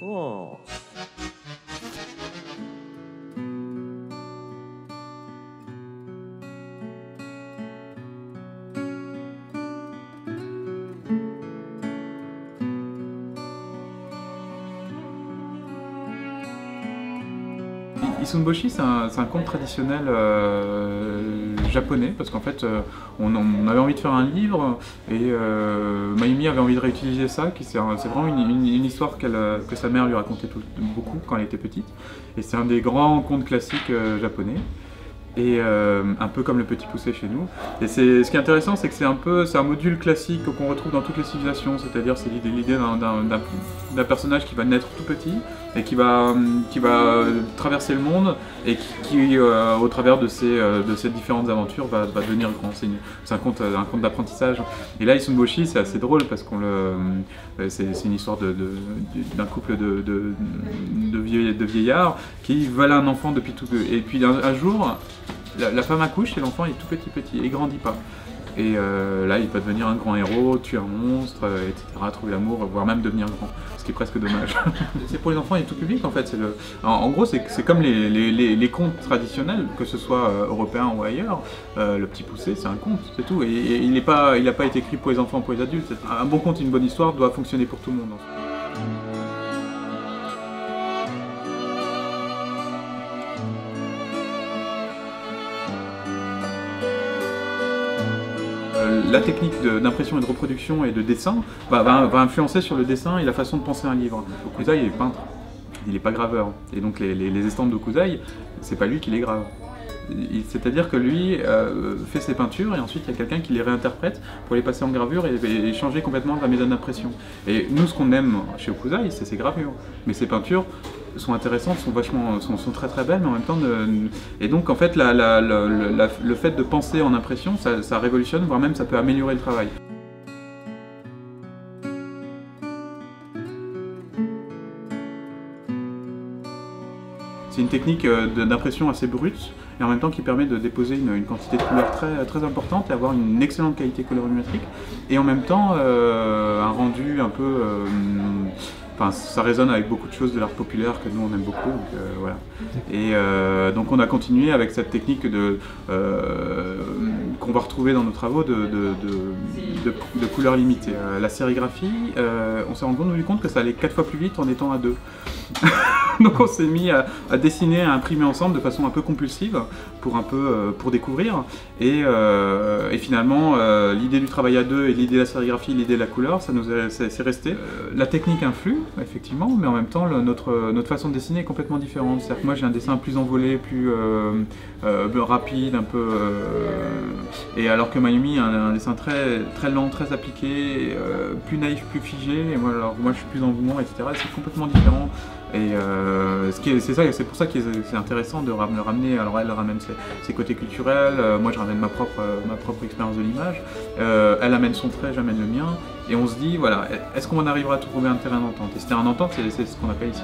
Cool. Issunboshi, c'est un conte traditionnel japonais, parce qu'en fait on avait envie de faire un livre et Mayumi avait envie de réutiliser ça. C'est vraiment une histoire que sa mère lui racontait beaucoup quand elle était petite, et c'est un des grands contes classiques japonais. Et un peu comme le Petit Poucet chez nous. Et ce qui est intéressant, c'est que c'est un module classique qu'on retrouve dans toutes les civilisations, c'est-à-dire c'est l'idée d'un personnage qui va naître tout petit et qui va traverser le monde et qui au travers de ces différentes aventures va devenir grand. C'est un conte d'apprentissage. Et là, Issunboshi, c'est assez drôle parce c'est une histoire d'un couple de vieillards qui veulent un enfant depuis tout peu. Et puis un jour, la femme accouche et l'enfant est tout petit et il grandit pas. Et là, il peut devenir un grand héros, tuer un monstre, etc., trouver l'amour, voire même devenir grand, ce qui est presque dommage. C'est pour les enfants et tout public en fait. En gros, c'est comme les contes traditionnels, que ce soit européens ou ailleurs. Le Petit Poucet, c'est un conte, c'est tout. Et il n'a pas été écrit pour les enfants ou pour les adultes. Un bon conte et une bonne histoire doit fonctionner pour tout le monde. La technique d'impression et de reproduction et de dessin va influencer sur le dessin et la façon de penser un livre. Hokusai est peintre, il n'est pas graveur. Et donc les estampes d'Hokusai, c'est pas lui qui les grave. C'est-à-dire que lui fait ses peintures et ensuite il y a quelqu'un qui les réinterprète pour les passer en gravure et changer complètement la méthode d'impression. Et nous, ce qu'on aime chez Hokusai, c'est ses gravures. Mais ses peintures sont intéressantes, sont très très belles, mais en même temps... Et donc en fait, le fait de penser en impression, ça révolutionne, voire même ça peut améliorer le travail. C'est une technique d'impression assez brute et en même temps qui permet de déposer une quantité de couleurs très importante et avoir une excellente qualité colorimétrique et en même temps un rendu un peu... Enfin, ça résonne avec beaucoup de choses de l'art populaire que nous on aime beaucoup, donc, voilà. Et donc on a continué avec cette technique qu'on va retrouver dans nos travaux de couleurs limitées. La sérigraphie, on s'est rendu compte que ça allait 4 fois plus vite en étant à 2. Donc on s'est mis à dessiner, à imprimer ensemble de façon un peu compulsive pour découvrir. Et finalement, l'idée du travail à 2 et l'idée de la sérigraphie, l'idée de la couleur, c'est resté. La technique influe, effectivement, mais en même temps, notre façon de dessiner est complètement différente. C'est-à-dire que moi, j'ai un dessin plus envolé, plus rapide, un peu... et alors que Mayumi a un dessin très lent, très appliqué, plus naïf, plus figé. Et moi, je suis plus dans le mouvement, etc. C'est complètement différent. Et c'est pour ça que c'est intéressant de le ramener. Alors elle ramène ses côtés culturels, moi je ramène ma propre expérience de l'image, elle amène son trait, j'amène le mien, et on se dit voilà, est-ce qu'on arrivera à trouver un terrain d'entente? Et ce terrain d'entente, c'est ce qu'on appelle ici.